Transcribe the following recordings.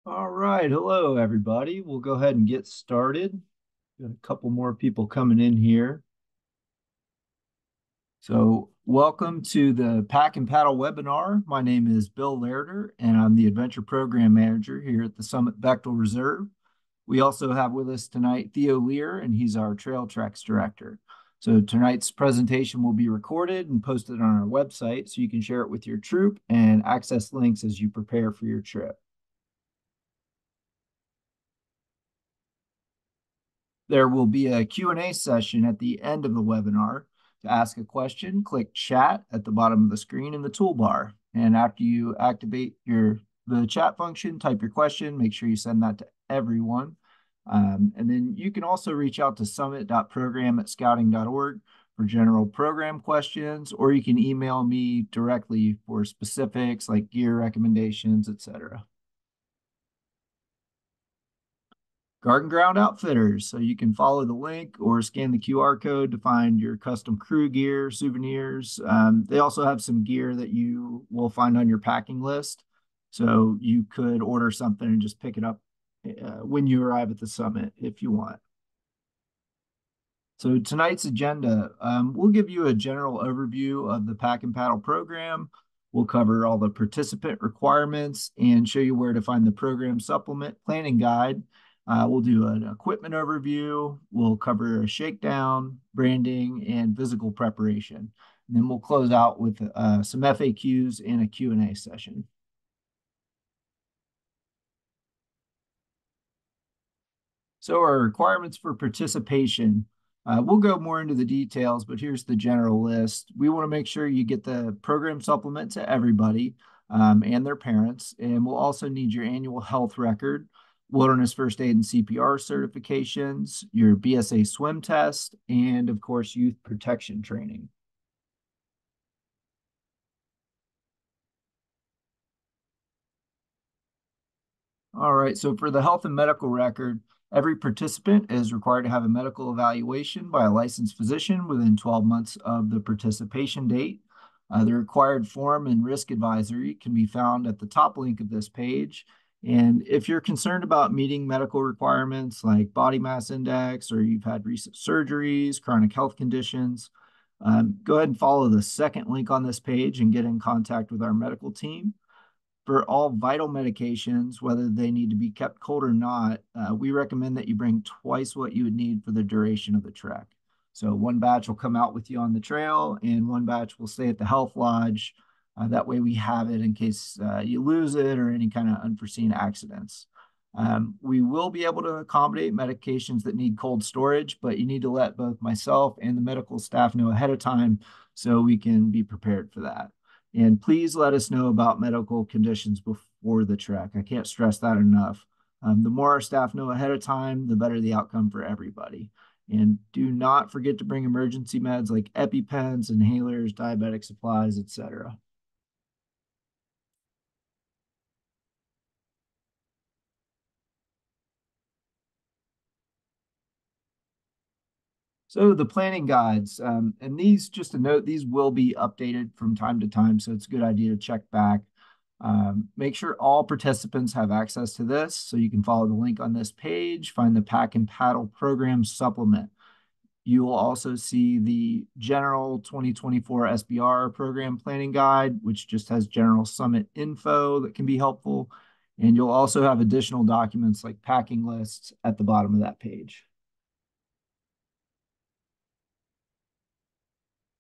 All right. Hello, everybody. We'll go ahead and get started. Got a couple more people coming in here. So, welcome to the Pack and Paddle webinar. My name is Bill Lairder, and I'm the Adventure Program Manager here at the Summit Bechtel Reserve. We also have with us tonight Theo Lear, and he's our Trail Treks Director. So, tonight's presentation will be recorded and posted on our website so you can share it with your troop and access links as you prepare for your trip. There will be a Q&A session at the end of the webinar. To ask a question, click chat at the bottom of the screen in the toolbar. And after you activate the chat function, type your question, make sure you send that to everyone. And then you can also reach out to summit.program@scouting.org for general program questions, or you can email me directly for specifics like gear recommendations, etc. Garden Ground Outfitters. So you can follow the link or scan the QR code to find your custom crew gear, souvenirs. They also have some gear that you will find on your packing list. So you could order something and just pick it up when you arrive at the summit if you want. So tonight's agenda, we'll give you a general overview of the Pack and Paddle program. We'll cover all the participant requirements and show you where to find the program supplement planning guide. We'll do an equipment overview. We'll cover a shakedown, branding, and physical preparation. And then we'll close out with some FAQs and a Q&A session. So our requirements for participation, we'll go more into the details, but here's the general list. We want to make sure you get the program supplement to everybody and their parents. And we'll also need your annual health record, wilderness first aid and CPR certifications, your BSA swim test, and of course, youth protection training. All right, so for the health and medical record, every participant is required to have a medical evaluation by a licensed physician within 12 months of the participation date. The required form and risk advisory can be found at the top link of this page. And if you're concerned about meeting medical requirements like body mass index, or you've had recent surgeries, chronic health conditions, go ahead and follow the second link on this page and get in contact with our medical team. For all vital medications, whether they need to be kept cold or not, we recommend that you bring twice what you would need for the duration of the trek. So one batch will come out with you on the trail, and one batch will stay at the health lodge. That way we have it in case you lose it or any kind of unforeseen accidents. We will be able to accommodate medications that need cold storage, but you need to let both myself and the medical staff know ahead of time so we can be prepared for that. And please let us know about medical conditions before the trek. I can't stress that enough. The more our staff know ahead of time, the better the outcome for everybody. And do not forget to bring emergency meds like EpiPens, inhalers, diabetic supplies, etc. So the planning guides, and these, just a note, these will be updated from time to time, so it's a good idea to check back. Make sure all participants have access to this, so you can follow the link on this page, find the Pack and Paddle program supplement. You will also see the general 2024 SBR program planning guide, which just has general summit info that can be helpful. And you'll also have additional documents like packing lists at the bottom of that page.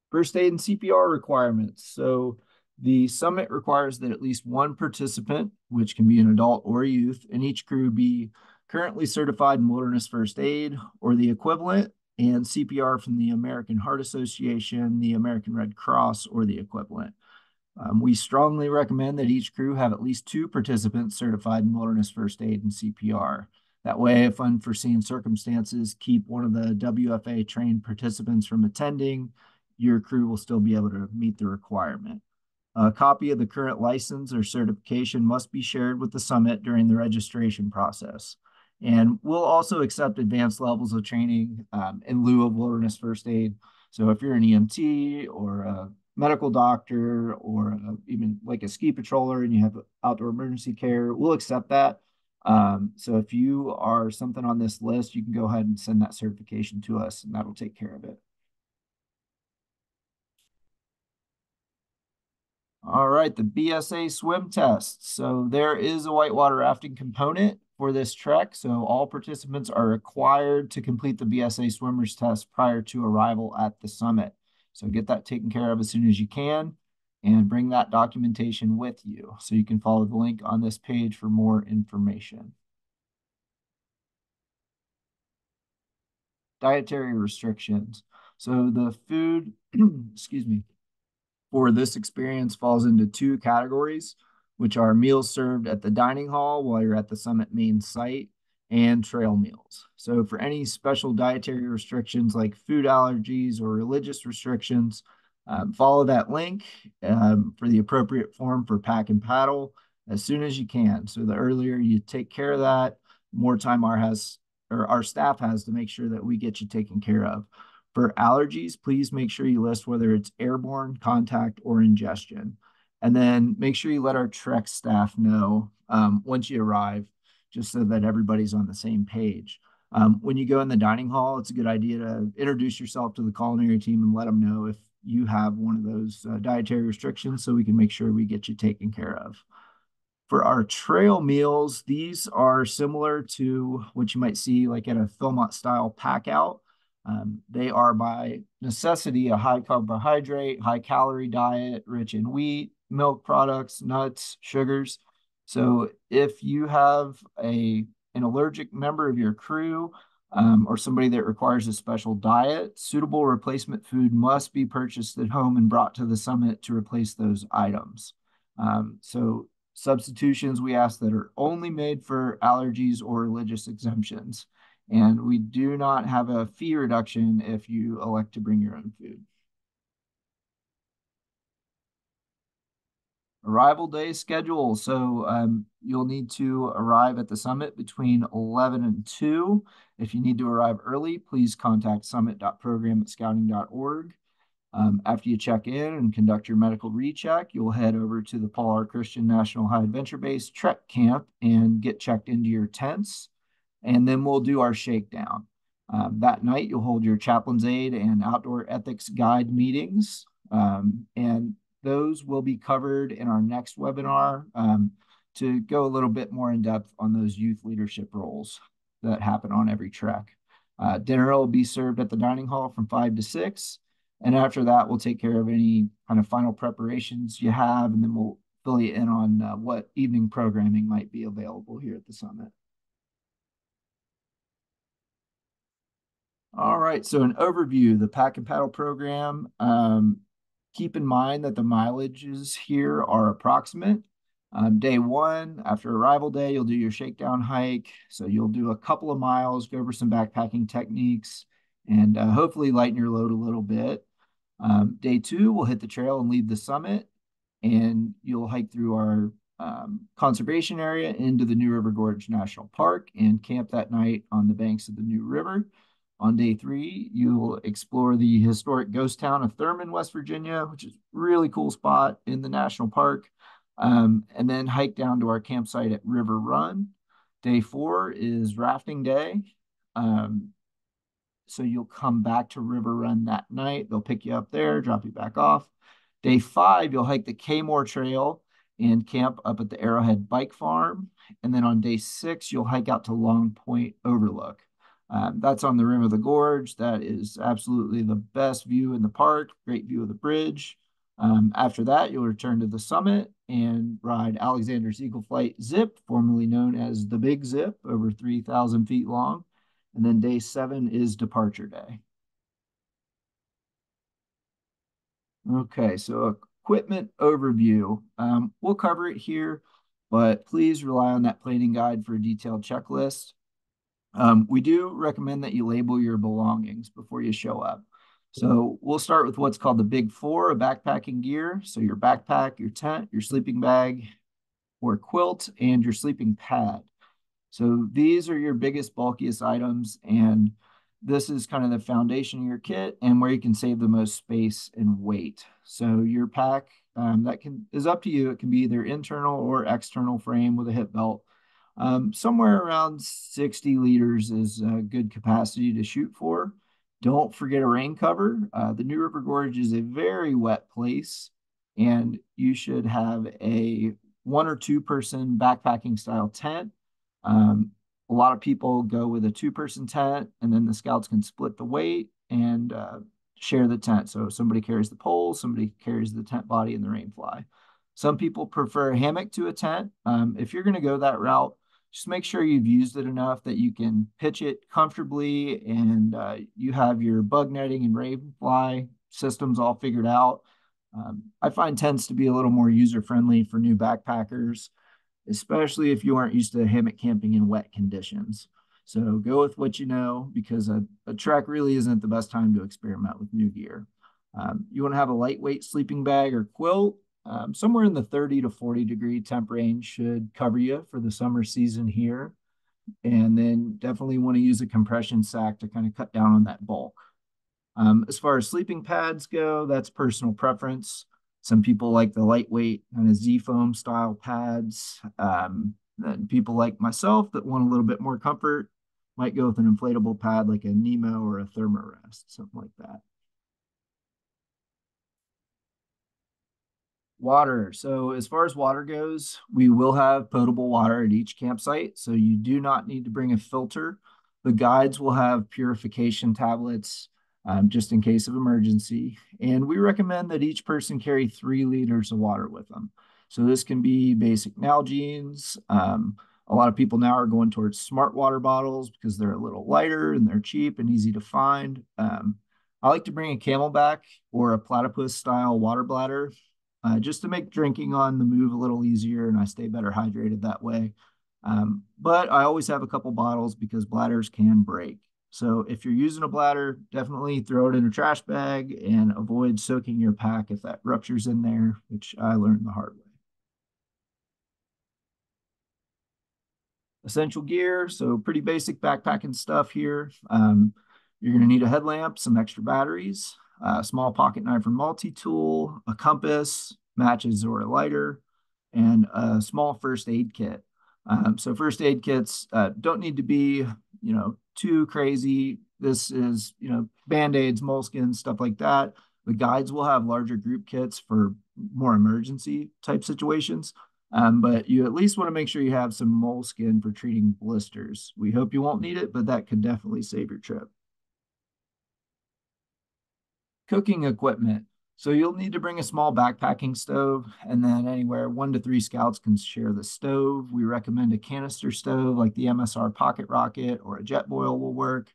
First aid and CPR requirements. So the summit requires that at least one participant, which can be an adult or a youth, in each crew be currently certified in wilderness first aid or the equivalent, and CPR from the American Heart Association, the American Red Cross, or the equivalent. We strongly recommend that each crew have at least two participants certified in wilderness first aid and CPR. That way, if unforeseen circumstances keep one of the WFA trained participants from attending, your crew will still be able to meet the requirement. A copy of the current license or certification must be shared with the summit during the registration process. And we'll also accept advanced levels of training in lieu of wilderness first aid. So if you're an EMT or a medical doctor or even like a ski patroller and you have outdoor emergency care, we'll accept that. So if you are something on this list, you can go ahead and send that certification to us, and that'll take care of it. All right, the BSA swim test. So there is a whitewater rafting component for this trek. So all participants are required to complete the BSA swimmers test prior to arrival at the summit. So get that taken care of as soon as you can and bring that documentation with you. So you can follow the link on this page for more information. Dietary restrictions. So the food, excuse me, for this experience falls into two categories, which are meals served at the dining hall while you're at the summit main site and trail meals. So, for any special dietary restrictions like food allergies or religious restrictions, follow that link for the appropriate form for pack and paddle as soon as you can. So, the earlier you take care of that, the more time our staff has to make sure that we get you taken care of. For allergies, please make sure you list whether it's airborne, contact, or ingestion. And then make sure you let our Trek staff know once you arrive, just so that everybody's on the same page. When you go in the dining hall, it's a good idea to introduce yourself to the culinary team and let them know if you have one of those dietary restrictions so we can make sure we get you taken care of. For our trail meals, these are similar to what you might see like at a Philmont style pack out. They are by necessity a high carbohydrate, high calorie diet, rich in wheat, milk products, nuts, sugars. So if you have an allergic member of your crew or somebody that requires a special diet, suitable replacement food must be purchased at home and brought to the summit to replace those items. So substitutions we ask that are only made for allergies or religious exemptions. And we do not have a fee reduction if you elect to bring your own food. Arrival day schedule. So you'll need to arrive at the summit between 11 and 2. If you need to arrive early, please contact summit.program@scouting.org. After you check in and conduct your medical recheck, you'll head over to the Paul R. Christian National High Adventure Base Trek Camp and get checked into your tents. And then we'll do our shakedown. That night, you'll hold your chaplain's aid and outdoor ethics guide meetings. And those will be covered in our next webinar to go a little bit more in depth on those youth leadership roles that happen on every trek. Dinner will be served at the dining hall from 5 to 6. And after that, we'll take care of any kind of final preparations you have, and then we'll fill you in on what evening programming might be available here at the summit. All right, so an overview, the pack and paddle program. Keep in mind that the mileages here are approximate. Day one, after arrival day, you'll do your shakedown hike. So you'll do a couple of miles, go over some backpacking techniques, and hopefully lighten your load a little bit. Day two, we'll hit the trail and leave the summit, and you'll hike through our conservation area into the New River Gorge National Park and camp that night on the banks of the New River. On day three, you'll explore the historic ghost town of Thurman, West Virginia, which is a really cool spot in the national park. And then hike down to our campsite at River Run. Day four is rafting day. So you'll come back to River Run that night. They'll pick you up there, drop you back off. Day five, you'll hike the Kmore Trail and camp up at the Arrowhead Bike Farm. And then on day six, you'll hike out to Long Point Overlook. That's on the rim of the gorge. That is absolutely the best view in the park, great view of the bridge. After that, you'll return to the summit and ride Alexander's Eagle Flight Zip, formerly known as the Big Zip, over 3,000 feet long. And then day seven is departure day. Okay, so equipment overview. We'll cover it here, but please rely on that planning guide for a detailed checklist. We do recommend that you label your belongings before you show up. So we'll start with what's called the Big Four of backpacking gear. So your backpack, your tent, your sleeping bag or quilt, and your sleeping pad. So these are your biggest, bulkiest items, and this is kind of the foundation of your kit and where you can save the most space and weight. So your pack is up to you. It can be either internal or external frame with a hip belt. Somewhere around 60 liters is a good capacity to shoot for. Don't forget a rain cover. The New River Gorge is a very wet place, and you should have a one or two person backpacking style tent. Um, a lot of people go with a two-person tent, and then the scouts can split the weight and share the tent. So somebody carries the pole, somebody carries the tent body and the rain fly. Some people prefer a hammock to a tent. If you're going to go that route, just make sure you've used it enough that you can pitch it comfortably and you have your bug netting and rain fly systems all figured out. I find tents to be a little more user friendly for new backpackers, especially if you aren't used to hammock camping in wet conditions. So go with what you know because a trek really isn't the best time to experiment with new gear. You want to have a lightweight sleeping bag or quilt. Somewhere in the 30 to 40-degree temp range should cover you for the summer season here. And then definitely want to use a compression sack to kind of cut down on that bulk. As far as sleeping pads go, that's personal preference. Some people like the lightweight kind of Z foam style pads. Then people like myself that want a little bit more comfort might go with an inflatable pad like a Nemo or a Thermarest, something like that. Water. So, as far as water goes, we will have potable water at each campsite. So, you do not need to bring a filter. The guides will have purification tablets just in case of emergency. And we recommend that each person carry 3 liters of water with them. So, this can be basic Nalgene's. A lot of people now are going towards smart water bottles because they're a little lighter and they're cheap and easy to find. I like to bring a camelback or a platypus style water bladder just to make drinking on the move a little easier and I stay better hydrated that way. But I always have a couple bottles because bladders can break. So if you're using a bladder, definitely throw it in a trash bag and avoid soaking your pack if that ruptures in there, which I learned the hard way. Essential gear. So pretty basic backpacking stuff here. You're going to need a headlamp, some extra batteries, a small pocket knife or multi-tool, a compass, matches or a lighter, and a small first aid kit. So first aid kits don't need to be, too crazy. This is, Band-Aids, moleskins, stuff like that. The guides will have larger group kits for more emergency type situations. But you at least want to make sure you have some moleskin for treating blisters. We hope you won't need it, but that could definitely save your trip. Cooking equipment. So you'll need to bring a small backpacking stove, and then anywhere 1 to 3 scouts can share the stove. We recommend a canister stove like the MSR Pocket Rocket or a Jetboil will work.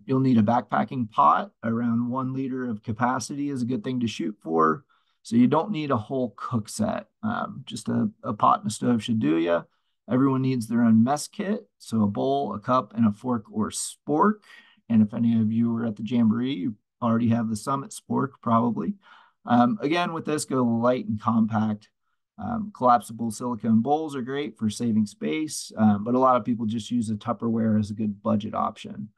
You'll need a backpacking pot. Around 1 liter of capacity is a good thing to shoot for. So you don't need a whole cook set. Just a pot and a stove should do you. Everyone needs their own mess kit. So a bowl, a cup, and a fork or spork. And if any of you were at the Jamboree, you already have the Summit spork probably. Again, with this, go light and compact. Collapsible silicone bowls are great for saving space, but a lot of people just use a Tupperware as a good budget option.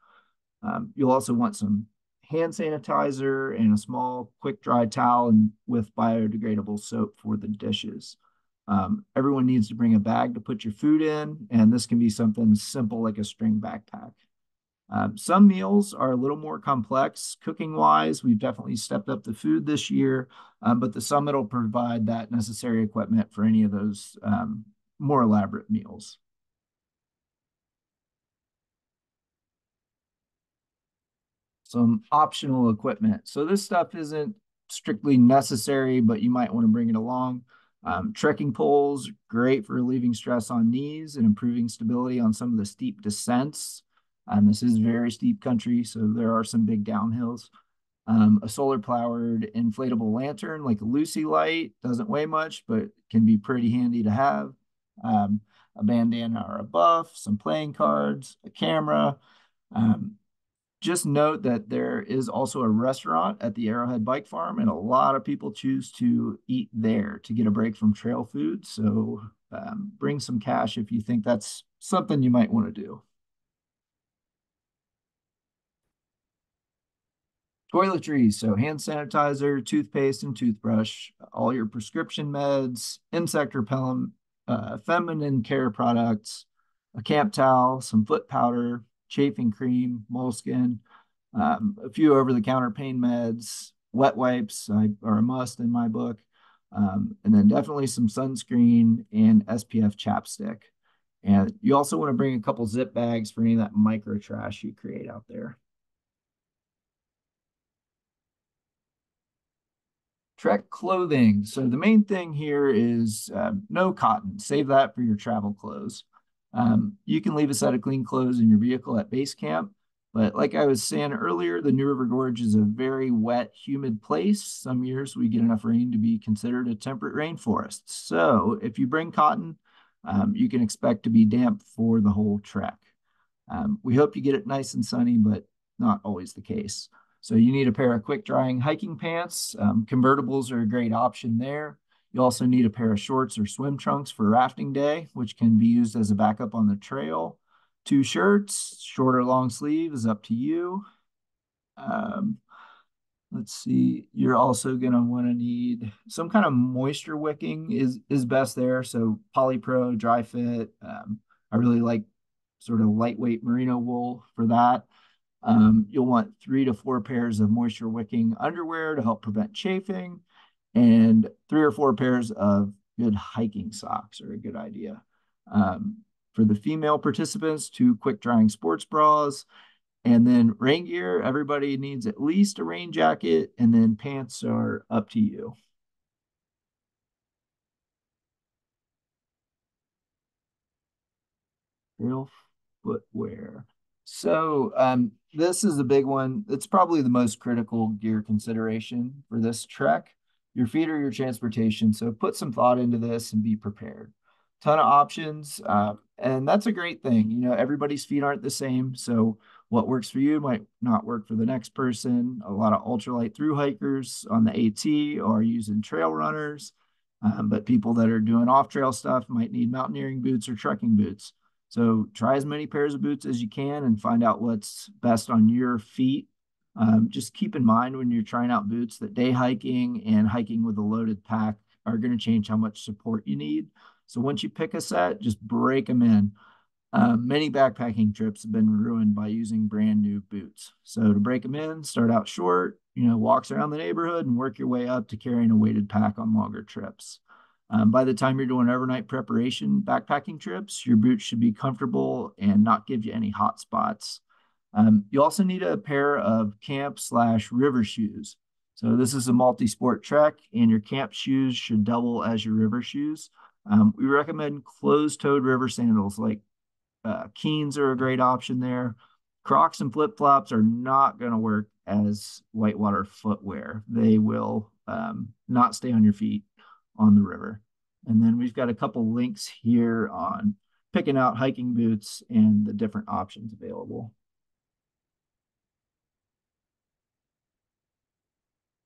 You'll also want some hand sanitizer and a small quick dry towel and with biodegradable soap for the dishes. Everyone needs to bring a bag to put your food in, and this can be something simple like a string backpack. Some meals are a little more complex cooking wise. We've definitely stepped up the food this year, but the summit will provide that necessary equipment for any of those more elaborate meals. Some optional equipment. So this stuff isn't strictly necessary, but you might want to bring it along. Trekking poles, great for relieving stress on knees and improving stability on some of the steep descents. And this is very steep country, so there are some big downhills. A solar powered inflatable lantern like a Lucy light doesn't weigh much, but can be pretty handy to have. A bandana or a buff, some playing cards, a camera. Um, just note that there is also a restaurant at the Arrowhead Bike Farm, and a lot of people choose to eat there to get a break from trail food. So bring some cash if you think that's something you might want to do. Toiletries, so hand sanitizer, toothpaste, and toothbrush, all your prescription meds, insect repellent, feminine care products, a camp towel, some foot powder, chafing cream, moleskin, a few over-the-counter pain meds, wet wipes are a must in my book, and then definitely some sunscreen and SPF chapstick. And you also want to bring a couple zip bags for any of that micro trash you create out there. Trek clothing. So the main thing here is no cotton. Save that for your travel clothes. You can leave a set of clean clothes in your vehicle at base camp. But like I was saying earlier, the New River Gorge is a very wet, humid place. Some years we get enough rain to be considered a temperate rainforest. So if you bring cotton, you can expect to be damp for the whole trek. We hope you get it nice and sunny, but not always the case. So you need a pair of quick drying hiking pants. Convertibles are a great option there. You also need a pair of shorts or swim trunks for rafting day, which can be used as a backup on the trail. Two shirts, short or long sleeve is up to you. Um, let's see. You're also going to want to need some kind of moisture wicking is best there. So Polypro, Dry Fit. I really like sort of lightweight merino wool for that. You'll want 3 to 4 pairs of moisture wicking underwear to help prevent chafing, and 3 or 4 pairs of good hiking socks are a good idea. For the female participants, 2 quick drying sports bras, and then rain gear. Everybody needs at least a rain jacket, and then pants are up to you. Real footwear. So this is a big one. It's probably the most critical gear consideration for this trek. Your feet are your transportation, so put some thought into this and be prepared. Ton of options, and that's a great thing. You know, everybody's feet aren't the same, so what works for you might not work for the next person. A lot of ultralight through hikers on the AT are using trail runners, but people that are doing off trail stuff might need mountaineering boots or trekking boots. So try as many pairs of boots as you can and find out what's best on your feet. Just keep in mind when you're trying out boots that day hiking and hiking with a loaded pack are going to change how much support you need. So once you pick a set, just break them in. Many backpacking trips have been ruined by using brand new boots. So to break them in, start out short, walks around the neighborhood and work your way up to carrying a weighted pack on longer trips. By the time you're doing overnight preparation backpacking trips, your boots should be comfortable and not give you any hot spots. You also need a pair of camp/river shoes. So this is a multi-sport trek, and your camp shoes should double as your river shoes. We recommend closed-toed river sandals like Keens are a great option there. Crocs and flip-flops are not going to work as whitewater footwear. They will not stay on your feet on the river. And then we've got a couple links here on picking out hiking boots and the different options available.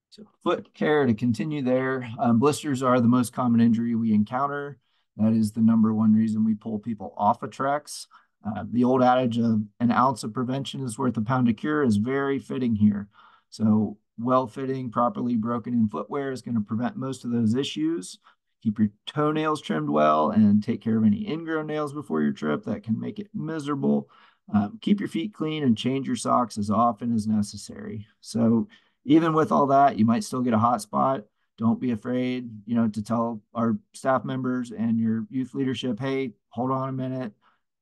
So foot care to continue there. Blisters are the most common injury we encounter. That is the number one reason we pull people off of treks. The old adage of an ounce of prevention is worth a pound of cure is very fitting here. So well-fitting, properly broken in footwear is going to prevent most of those issues. Keep your toenails trimmed well and take care of any ingrown nails before your trip that can make it miserable. Keep your feet clean and change your socks as often as necessary. So even with all that, you might still get a hot spot. Don't be afraid, to tell our staff members and your youth leadership, hey, hold on a minute,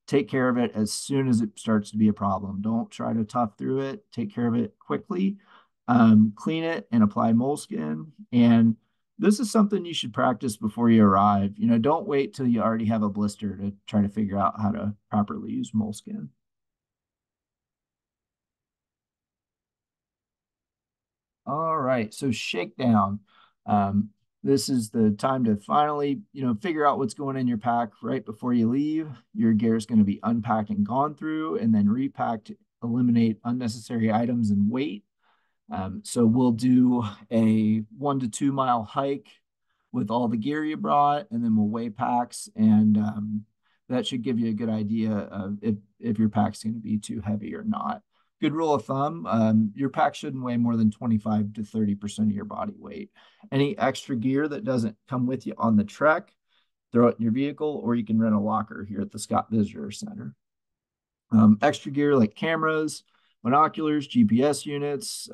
take care of it as soon as it starts to be a problem. Don't try to tough through it. Take care of it quickly. Clean it and apply moleskin. And this is something you should practice before you arrive. Don't wait till you already have a blister to try to figure out how to properly use moleskin. All right, so shakedown. Um, this is the time to finally, figure out what's going in your pack right before you leave. Your gear is going to be unpacked and gone through, and then repacked to eliminate unnecessary items and weight. So we'll do a 1 to 2 mile hike with all the gear you brought, and then we'll weigh packs, and that should give you a good idea of if your pack's going to be too heavy or not. Good rule of thumb, your pack shouldn't weigh more than 25 to 30% of your body weight. Any extra gear that doesn't come with you on the trek throw it in your vehicle, or you can rent a locker here at the Scott Visitor Center. Extra gear like cameras, binoculars, GPS units,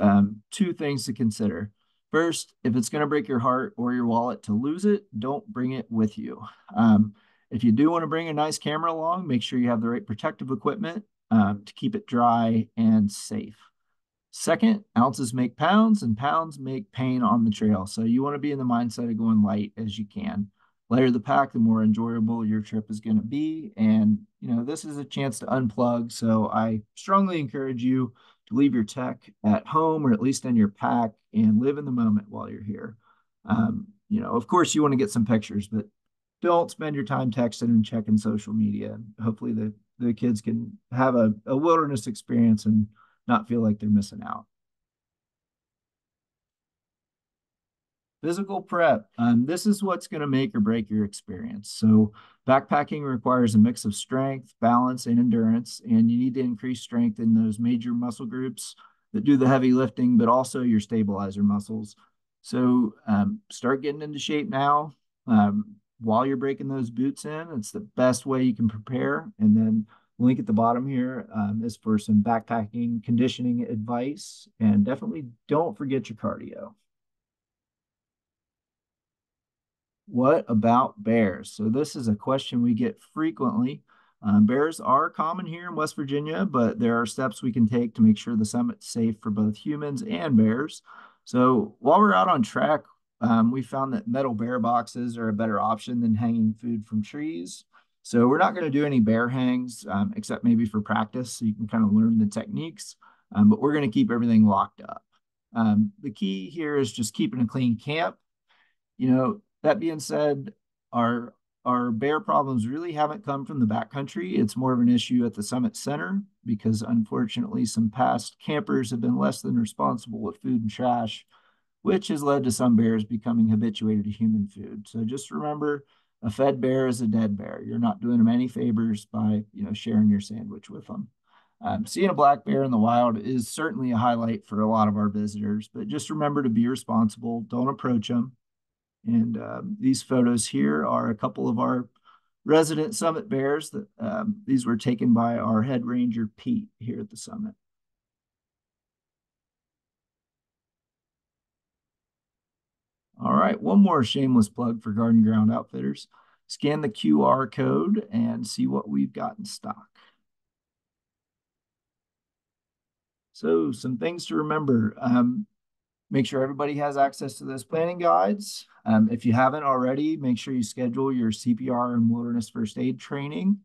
two things to consider. First, if it's going to break your heart or your wallet to lose it, don't bring it with you. Um, if you do want to bring a nice camera along, make sure you have the right protective equipment to keep it dry and safe. Second, ounces make pounds and pounds make pain on the trail. So you want to be in the mindset of going light as you can. Lighter the pack, the more enjoyable your trip is going to be. And, this is a chance to unplug. So I strongly encourage you to leave your tech at home or at least in your pack and live in the moment while you're here. Of course, you want to get some pictures, but don't spend your time texting and checking social media. Hopefully, the kids can have a wilderness experience and not feel like they're missing out. Physical prep. This is what's going to make or break your experience. So, backpacking requires a mix of strength, balance, and endurance, and you need to increase strength in those major muscle groups that do the heavy lifting, but also your stabilizer muscles. So, start getting into shape now. While you're breaking those boots in, it's the best way you can prepare. And then, link at the bottom here is for some backpacking conditioning advice. And definitely don't forget your cardio. What about bears? So this is a question we get frequently. Bears are common here in West Virginia, but there are steps we can take to make sure the summit's safe for both humans and bears. So while we're out on trek, we found that metal bear boxes are a better option than hanging food from trees. So we're not going to do any bear hangs, except maybe for practice, so you can kind of learn the techniques. But we're going to keep everything locked up. The key here is just keeping a clean camp. That being said, our our bear problems really haven't come from the backcountry. It's more of an issue at the summit center because unfortunately some past campers have been less than responsible with food and trash, which has led to some bears becoming habituated to human food. So just remember, a fed bear is a dead bear. You're not doing them any favors by sharing your sandwich with them. Seeing a black bear in the wild is certainly a highlight for a lot of our visitors, but just remember to be responsible. Don't approach them. And these photos here are a couple of our resident summit bears. That these were taken by our head ranger, Pete, here at the summit. All right, one more shameless plug for Garden Ground Outfitters. Scan the QR code and see what we've got in stock. So some things to remember. Make sure everybody has access to those planning guides. If you haven't already, make sure you schedule your CPR and wilderness first aid training.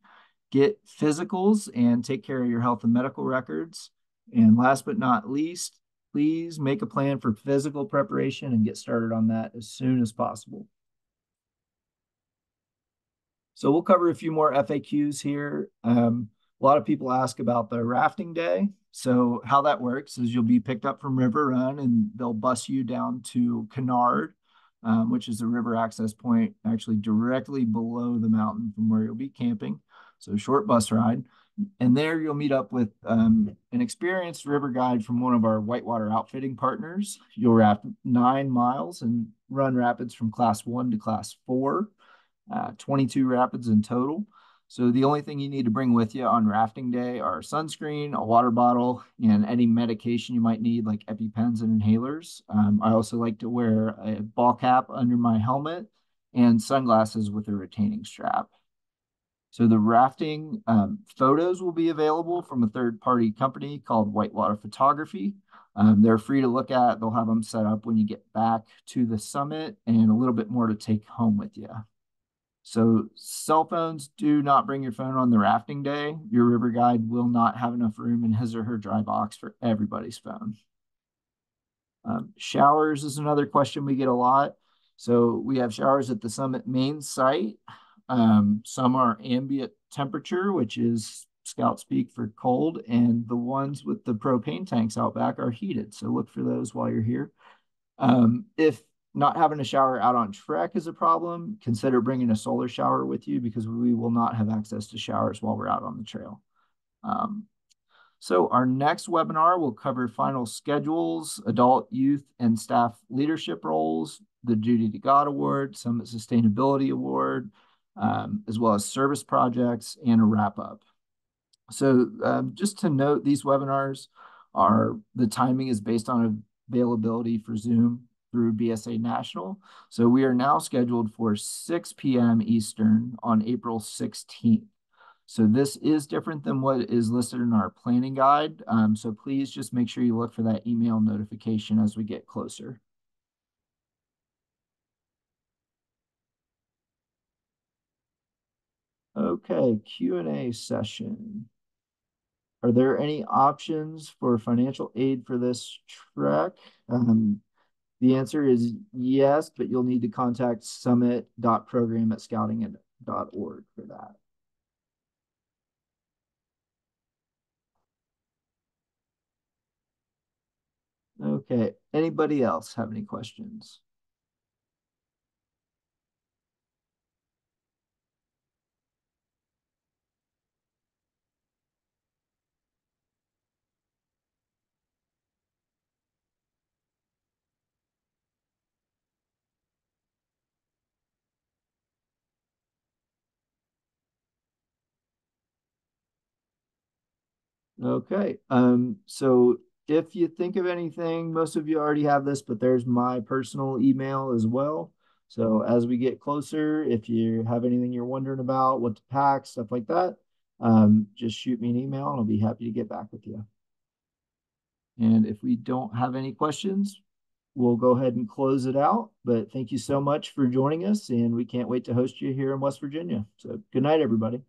Get physicals and take care of your health and medical records. And last but not least, please make a plan for physical preparation and get started on that as soon as possible. So we'll cover a few more FAQs here. A lot of people ask about the rafting day. So how that works is you'll be picked up from River Run and they'll bus you down to Kennard, which is a river access point actually directly below the mountain from where you'll be camping. So a short bus ride. And there you'll meet up with an experienced river guide from one of our whitewater outfitting partners. You'll raft 9 miles and run rapids from class 1 to class 4. 22 rapids in total. So the only thing you need to bring with you on rafting day are sunscreen, a water bottle, and any medication you might need, like EpiPens and inhalers. I also like to wear a ball cap under my helmet and sunglasses with a retaining strap. So the rafting photos will be available from a third-party company called Whitewater Photography. They're free to look at. They'll have them set up when you get back to the summit and a little bit more to take home with you. So cell phones, do not bring your phone on the rafting day. Your river guide will not have enough room in his or her dry box for everybody's phone. Showers is another question we get a lot. So we have showers at the summit main site. Some are ambient temperature, which is scout speak for cold, and the ones with the propane tanks out back are heated. So look for those while you're here. If not having a shower out on trek is a problem, consider bringing a solar shower with you because we will not have access to showers while we're out on the trail. So our next webinar will cover final schedules, adult, youth, and staff leadership roles, the Duty to God Award, Summit Sustainability Award, as well as service projects and a wrap up. So just to note, these webinars the timing is based on availability for Zoom through BSA National. So we are now scheduled for 6 p.m. Eastern on April 16th. So this is different than what is listed in our planning guide. So please just make sure you look for that email notification as we get closer. Okay, Q&A session. Are there any options for financial aid for this trek? The answer is yes, but you'll need to contact summit.program@scouting.org for that. Okay, anybody else have any questions? Okay. So if you think of anything, most of you already have this, but there's my personal email as well. So as we get closer, if you have anything you're wondering about, what to pack, stuff like that, just shoot me an email and I'll be happy to get back with you. And if we don't have any questions, we'll go ahead and close it out. But thank you so much for joining us, and we can't wait to host you here in West Virginia. So good night, everybody.